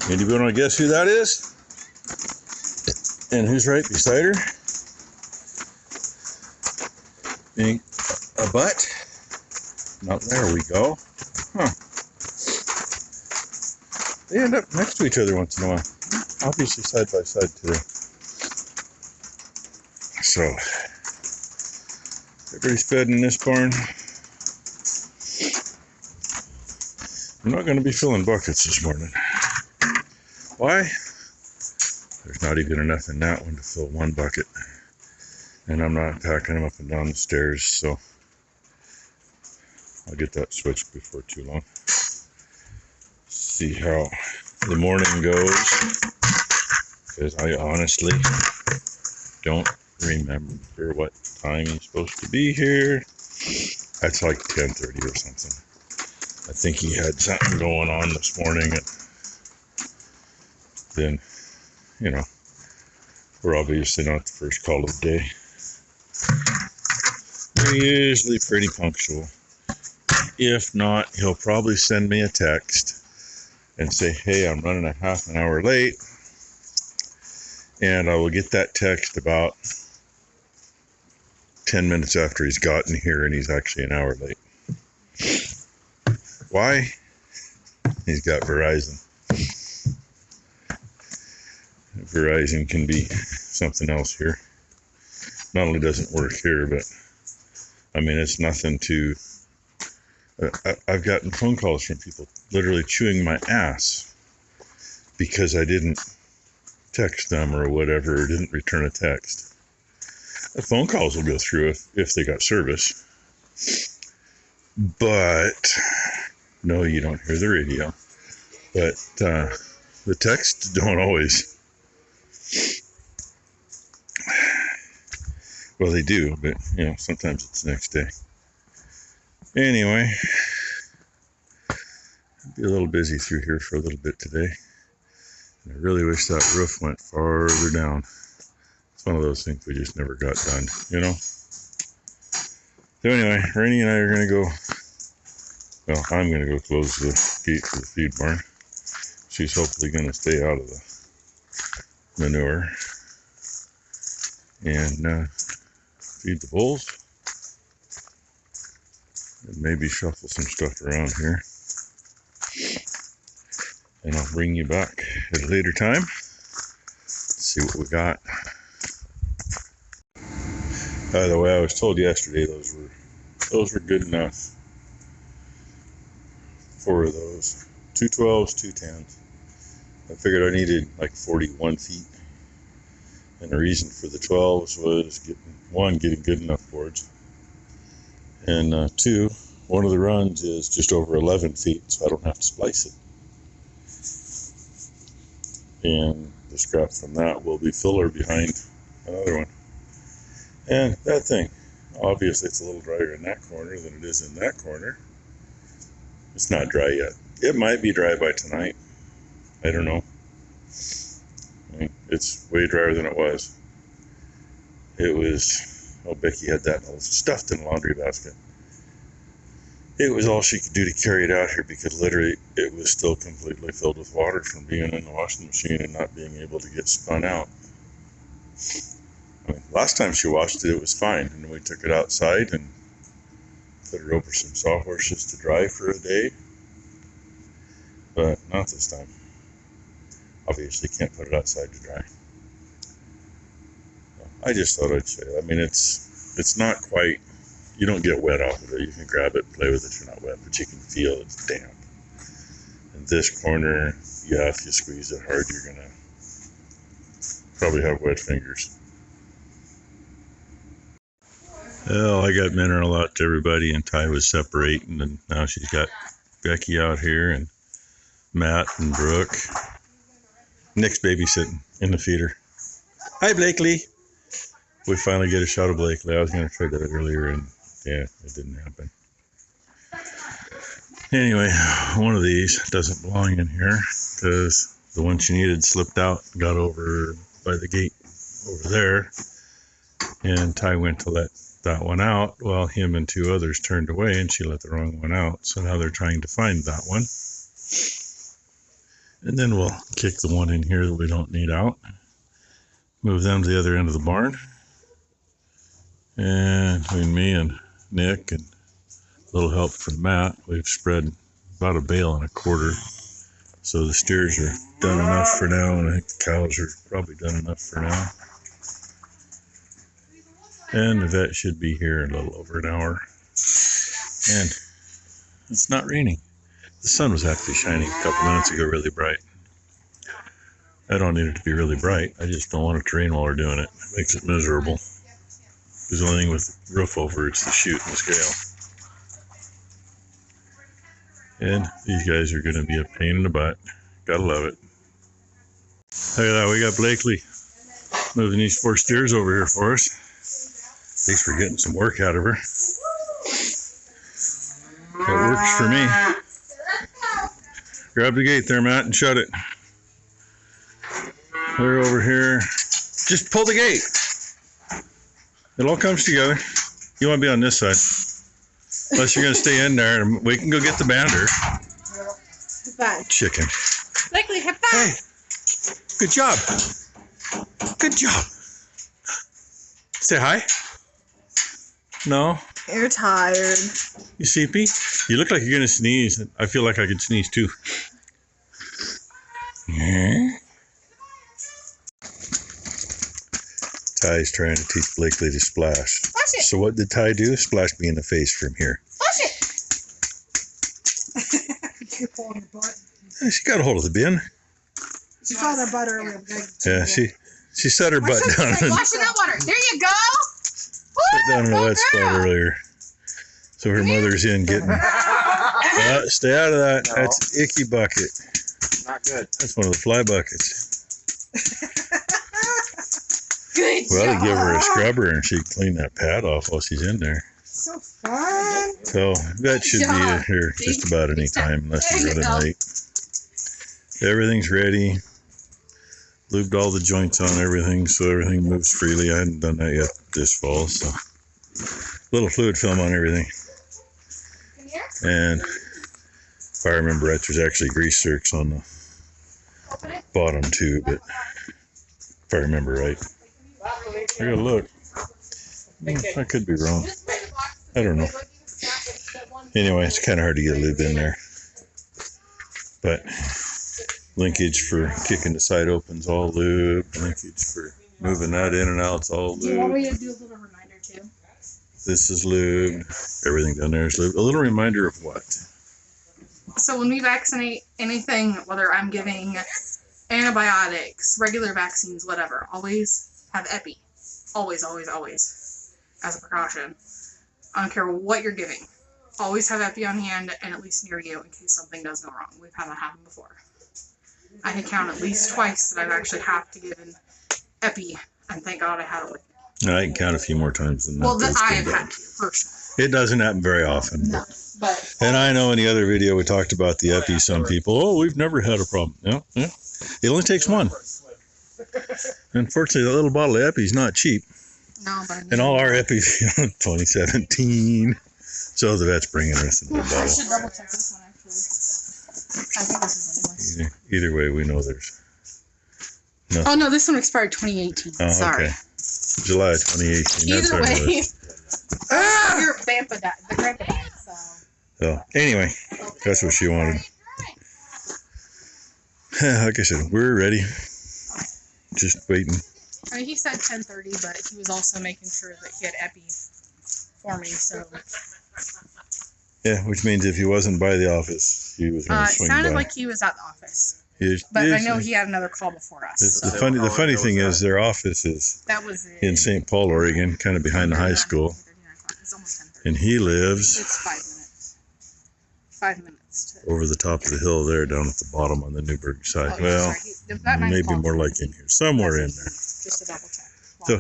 Anybody want to guess who that is? And who's right beside her? Think a butt? No, there we go. Huh. They end up next to each other once in a while. Obviously side by side today. So, everybody's fed in this barn. I'm not going to be filling buckets this morning. Why? There's not even enough in that one to fill one bucket. And I'm not packing them up and down the stairs, so I'll get that switched before too long. See how the morning goes, because I honestly don't remember what time he's supposed to be here. That's like 10:30 or something. I think he had something going on this morning, and then, you know, we're obviously not the first call of the day. We're usually pretty punctual. If not, he'll probably send me a text and say, hey, I'm running a half an hour late. And I will get that text about 10 minutes after he's gotten here and he's actually an hour late. Why? He's got Verizon. Verizon can be something else here. Not only doesn't work here, but I mean, it's nothing to... I've gotten phone calls from people literally chewing my ass because I didn't text them or whatever, or didn't return a text. The phone calls will go through if they got service. But, no, you don't hear the radio. But the texts don't always. Well, they do, but, you know, sometimes it's the next day. Anyway, I'll be a little busy through here for a little bit today. And I really wish that roof went farther down. It's one of those things we just never got done, you know? So anyway, Rainey and I are going to go, well, I'm going to go close the gate to the feed barn. She's hopefully going to stay out of the manure and feed the bulls. And maybe shuffle some stuff around here. And I'll bring you back at a later time. Let's see what we got. By the way, I was told yesterday those were good enough for those 212s, 210s. I figured I needed like 41 feet. And the reason for the 12s was getting good enough boards. And two, one of the runs is just over 11 feet, so I don't have to splice it. And the scrap from that will be filler behind another one. And that thing, obviously it's a little drier in that corner than it is in that corner. It's not dry yet. It might be dry by tonight. I don't know. I mean, it's way drier than it was. It was... Oh, Becky had that all stuffed in a laundry basket. It was all she could do to carry it out here because literally it was still completely filled with water from being in the washing machine and not being able to get spun out. I mean, last time she washed it, it was fine. And we took it outside and put it over some sawhorses to dry for a day. But not this time. Obviously can't put it outside to dry. I just thought I'd say, I mean, it's not quite, you don't get wet off of it. You can grab it, play with it, you're not wet, but you can feel it's damp. And this corner, yeah, if you squeeze it hard, you're going to probably have wet fingers. Well, I got mineral out to everybody, and Ty was separating, and now she's got Becky out here, and Matt and Brooke. Nick's babysitting in the feeder. Hi, Blakely. We finally get a shot of Blakely. I was going to try that earlier, and yeah, it didn't happen. Anyway, one of these doesn't belong in here because the one she needed slipped out and got over by the gate over there. And Ty went to let that one out while him and two others turned away, and she let the wrong one out. So now they're trying to find that one. And then we'll kick the one in here that we don't need out. Move them to the other end of the barn. And between me and Nick and a little help from Matt, we've spread about a bale and a quarter. So the steers are done enough for now, and I think the cows are probably done enough for now. And the vet should be here in a little over an hour. And it's not raining. The sun was actually shining a couple minutes ago really bright. I don't need it to be really bright. I just don't want it to rain while we're doing it. It makes it miserable. Because the only thing with the roof over, it's the chute and the scale. And these guys are going to be a pain in the butt. Gotta love it. Look at that, we got Blakely moving these 4 steers over here for us. At least we're getting some work out of her. That works for me. Grab the gate there, Matt, and shut it. They're over here. Just pull the gate. It all comes together. You want to be on this side. Unless you're going to stay in there, and we can go get the bander. Bye. Chicken. Blakely, high five. Hey, good job. Good job. Say hi. No? You're tired. You sleepy? You look like you're going to sneeze. I feel like I could sneeze too. Yeah. Ty's trying to teach Blakely to splash. Splash it. So what did Ty do? Splash me in the face from here. Splash it. You're pulling the butt. She got a hold of the bin. She saw that butt earlier. Yeah, she set her butt down. Wash it out water. There you go. Sit down in a wet spot earlier. So her mother's in getting. Stay out of that. No. That's icky bucket. Not good. That's one of the fly buckets. Good We ought job. to give her a scrubber and she'd clean that pad off while she's in there. So fun. So that should be here just about any time unless you're running late. Everything's ready. Lubed all the joints on everything so everything moves freely. I hadn't done that yet this fall, so little fluid film on everything. And if I remember right, there's actually grease zerks on the bottom too, but if I remember right. I gotta look. I could be wrong. I don't know. Anyway, it's kind of hard to get a lube in there. But linkage for kicking the side opens all lube. Linkage for moving that in and out's all Do you want lube. me to do a little reminder too? This is lubed. Everything down there is lubed. A little reminder of what? So when we vaccinate anything, whether I'm giving antibiotics, regular vaccines, whatever, always have epi. Always, always, always. As a precaution. I don't care what you're giving. Always have epi on hand and at least near you in case something does go wrong. We've had that happen before. I can count at least twice that I've actually have to give an epi, and thank God I had it with me. I can count a few more times than that. Well, that It's I been have done. had to, personally. It doesn't happen very often. No, but... And I know in the other video we talked about the epi. Some people, oh, we've never had a problem. Yeah. It only takes one. Unfortunately, that little bottle of epi is not cheap. No, but... And all our epis, 2017. So the vet's bringing us a little I bottle. should double check this one, actually. I think this is what it was. Either way, we know there's nothing. Oh, no, this one expired 2018. Oh, Sorry. okay. July 2018. That's Either our way, list. your grandpa died. The grandpa died, so... So, anyway, that's what she wanted. Like I said, we're ready. Just waiting. I mean, he said 10:30, but he was also making sure that he had epi for me, so... Yeah, which means if he wasn't by the office, he was going It to swing sounded by. like he was at the office. He But I is- know he had another call before us. The So funny thing is, their office is that was in St. Paul, Oregon, kind of behind the high school, It's almost 10:30. and he lives It's 5 minutes. 5 minutes to... over the top of the hill there, down at the bottom on the Newburgh side. Oh, yeah, Well, sorry. That night maybe call more like in here, somewhere in there. Just to double check. So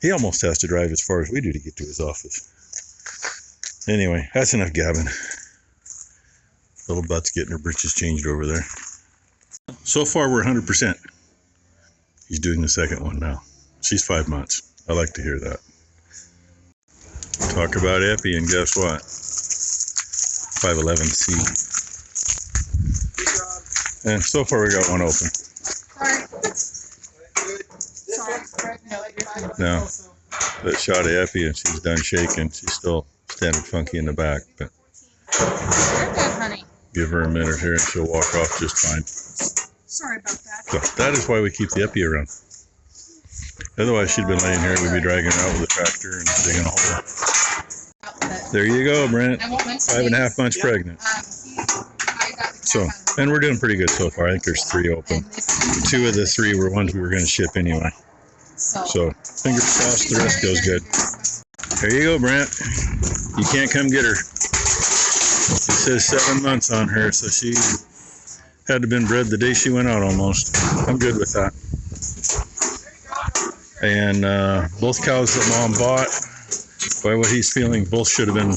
he almost has to drive as far as we do to get to his office. Anyway, that's enough gabbing. Little butt's getting her britches changed over there. So far, we're 100%. He's doing the second one now. She's 5 months. I like to hear that. Talk about epi, and guess what? 511C. And so far we got one open. Sorry. No, but shot of epi and she's done shaking. She's still standing funky in the back, but You're good, honey. give her a minute here and she'll walk off just fine. Sorry about that. So that is why we keep the epi around. Otherwise she'd been laying here, we'd be dragging her out with a tractor and digging a hole. There you go, Brent. 5.5 months pregnant. So, and we're doing pretty good so far. I think there's 3 open. 2 of the 3 were ones we were going to ship anyway. So, fingers crossed the rest goes good. There you go, Brent. You can't come get her. It says 7 months on her, so she had to have been bred the day she went out almost. I'm good with that. And both cows that Mom bought, by what he's feeling, both should have been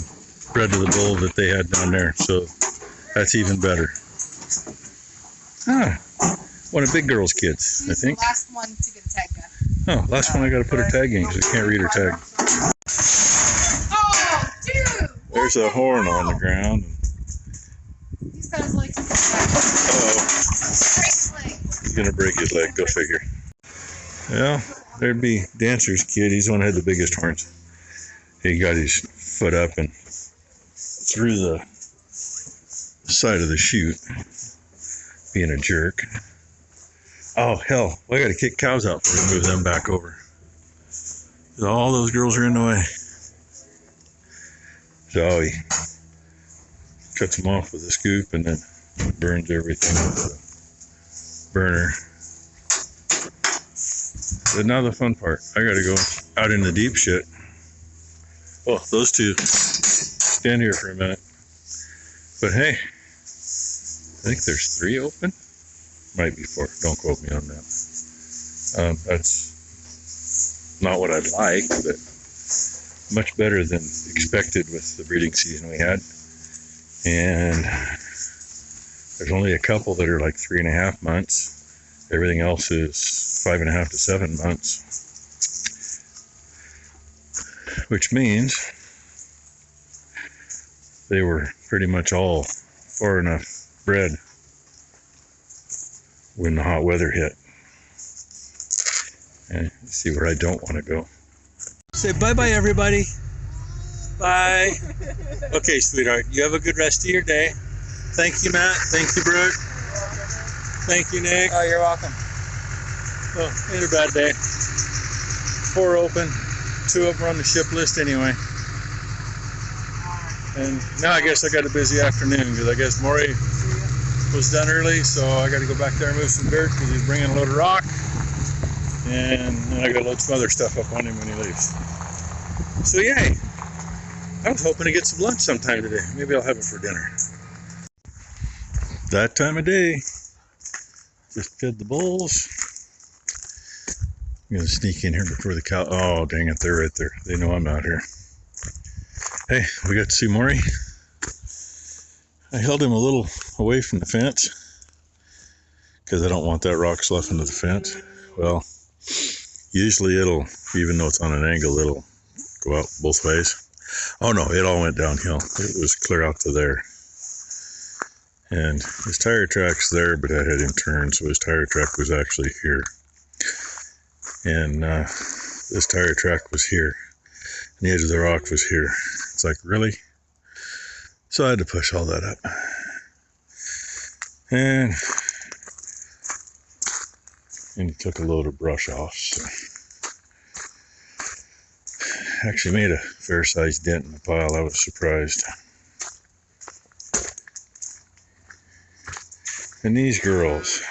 bred to the bull that they had down there. So that's even better. One of Big Girl's kids, I think. The last one to get a tag gun. Oh, last one I got to put her tag in because we can't read her tag. Oh, dude! There's a horn on the ground. These guys like to He's going to break his leg, go figure. Well, there'd be Dancer's kid. He's the one that had the biggest horns. He got his foot up and through the side of the chute, being a jerk. Oh, hell, I got to kick cows out before we move them back over. All those girls are in the way. So he cuts them off with a scoop and then burns everything with the burner. But now the fun part, I got to go out in the deep shit. Oh, those 2 stand here for a minute. But hey, I think there's 3 open. Might be 4. Don't quote me on that. That's not what I'd like, but much better than expected with the breeding season we had. And there's only a couple that are like 3.5 months. Everything else is 5.5 to 7 months. Which means they were pretty much all far enough bred when the hot weather hit. And see where I don't want to go. Say bye-bye, everybody. Bye. Okay, sweetheart. You have a good rest of your day. Thank you, Matt. Thank you, Brooke. Thank you, Nick. Oh, you're welcome. Well, ain't a bad day. 4 open. 2 of them are on the ship list anyway. And now I guess I got a busy afternoon because I guess Maury was done early, so I got to go back there and move some dirt because he's bringing a load of rock. And then I got to load some other stuff up on him when he leaves. So yay! I was hoping to get some lunch sometime today. Maybe I'll have it for dinner. That time of day. Just fed the bulls. I'm going to sneak in here before the cow. Oh, dang it, they're right there. They know I'm out here. Hey, we got to see Maury. I held him a little away from the fence because I don't want that rock sloughing into the fence. Well, usually it'll, even though it's on an angle, it'll go out both ways. Oh no, it all went downhill. It was clear out to there. And his tire track's there, but I had him turned, so his tire track was actually here. And this tire track was here. And the edge of the rock was here. It's like, really? So I had to push all that up. And he took a load of brush off. So. Actually made a fair-sized dent in the pile. I was surprised. And these girls,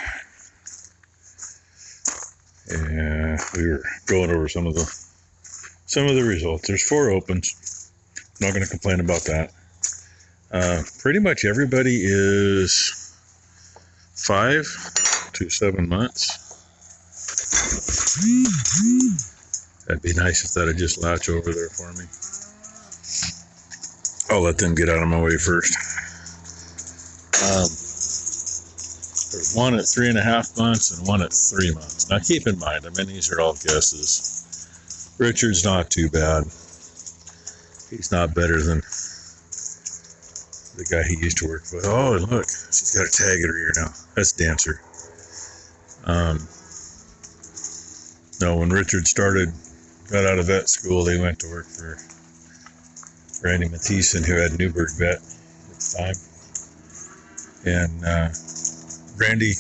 yeah, we were going over some of the results. There's 4 opens. I'm not going to complain about that. Pretty much everybody is 5 to 7 months. That'd be nice if that'd just latch over there for me. I'll let them get out of my way first. There's one at 3.5 months and one at 3 months. Now keep in mind, I mean, these are all guesses. Richard's not too bad. He's not better than the guy he used to work with. Oh, and look, she's got a tag in her ear now. That's Dancer. No, when Richard got out of vet school, they went to work for Randy Mathieson, who had Newburgh Vet at the time. And Randy,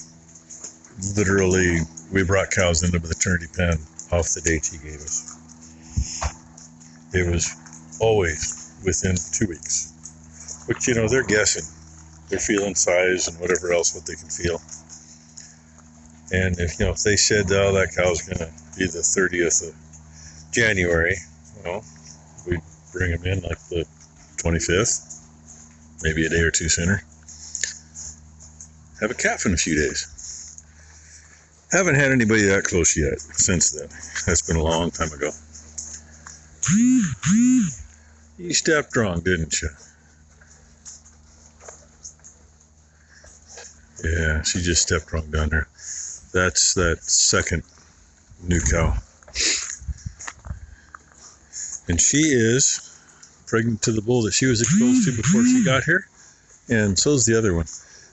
literally, we brought cows into the maternity pen off the dates he gave us. It was always within 2 weeks. Which, you know, they're guessing. They're feeling size and whatever else what they can feel. And if they said, oh, that cow's going to be the 30th of January, well, we'd bring him in like the 25th, maybe a day or two sooner. Have a calf in a few days. Haven't had anybody that close yet since then. That's been a long time ago. You stepped wrong, didn't you? Yeah, she just stepped wrong down there. That's that second new cow. And she is pregnant to the bull that she was exposed to before she got here. And so's the other one.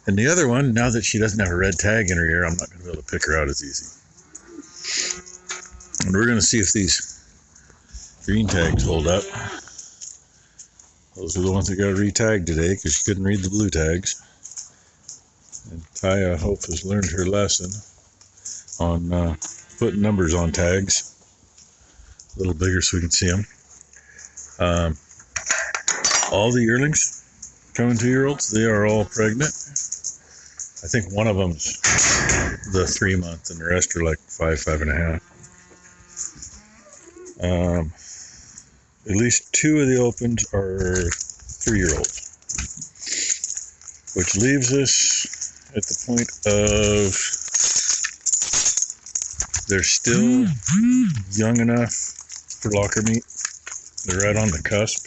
And the other one, now that she doesn't have a red tag in her ear, I'm not going to be able to pick her out as easy. And we're going to see if these green tags hold up. Those are the ones that got re-tagged today because she couldn't read the blue tags. And Ty, I hope, has learned her lesson on putting numbers on tags. A little bigger so we can see them. All the yearlings coming 2-year-olds, they are all pregnant. I think one of them's the 3-month and the rest are like 5.5. At least 2 of the opens are 3-year-olds, which leaves us at the point of they're still young enough for locker meat. They're right on the cusp.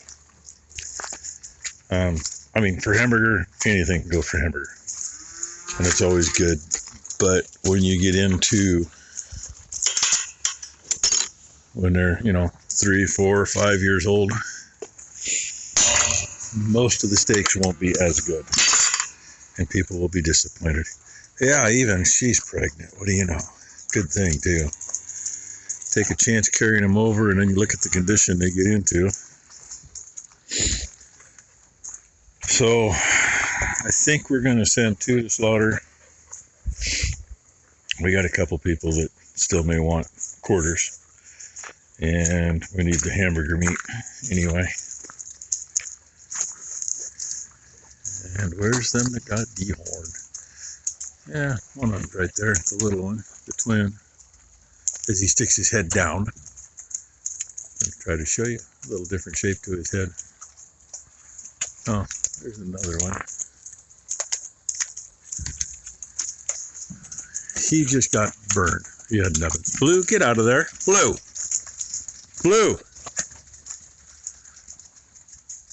I mean, for hamburger, anything can go for hamburger, and it's always good. But when you get into when they're 3, 4, 5 years old, most of the steaks won't be as good, and people will be disappointed. Yeah, even she's pregnant. What do you know? Good thing too. Take a chance carrying them over, and then you look at the condition they get into. So I think we're going to send 2 to slaughter. We got a couple people that still may want quarters, and we need the hamburger meat anyway. And where's them that got dehorned? Yeah, one of them's right there, the little one, the twin, as he sticks his head down. I'll try to show you a little different shape to his head. Oh, there's another one. He just got burned. He had nothing. Blue, get out of there. Blue. Blue.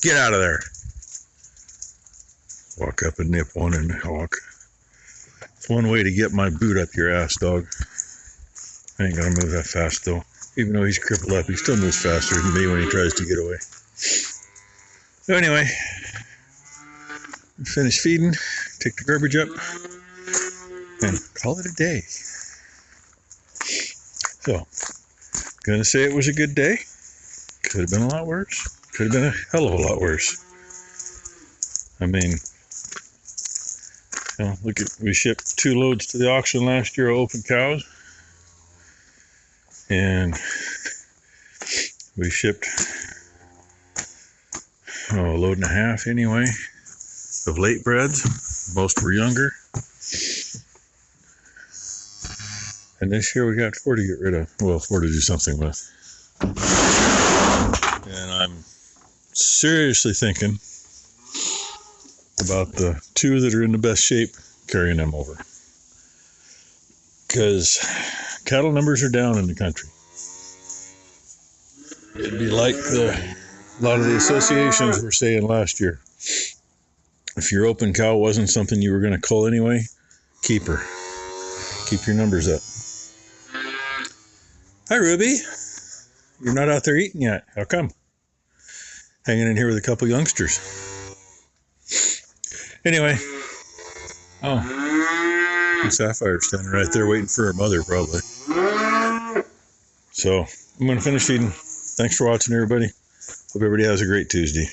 Get out of there. Walk up and nip one and walk. It's one way to get my boot up your ass, dog. I ain't gonna move that fast though. Even though he's crippled up, he still moves faster than me when he tries to get away. So anyway, finish feeding, take the garbage up, and call it a day. So, gonna say it was a good day. Could have been a lot worse. Could have been a hell of a lot worse. I mean, look at, we shipped 2 loads to the auction last year of open cows. And we shipped a load and a half anyway of late breds. Most were younger. And this year we got 4 to get rid of. Well, 4 to do something with. And I'm seriously thinking about the 2 that are in the best shape, carrying them over. Because cattle numbers are down in the country. It'd be like a lot of the associations were saying last year. If your open cow wasn't something you were going to cull anyway, keep her. Keep your numbers up. Hi, Ruby. You're not out there eating yet. How come? Hanging in here with a couple youngsters. Anyway, oh, Sapphire's standing right there waiting for her mother, probably. So I'm going to finish feeding. Thanks for watching, everybody. Hope everybody has a great Tuesday.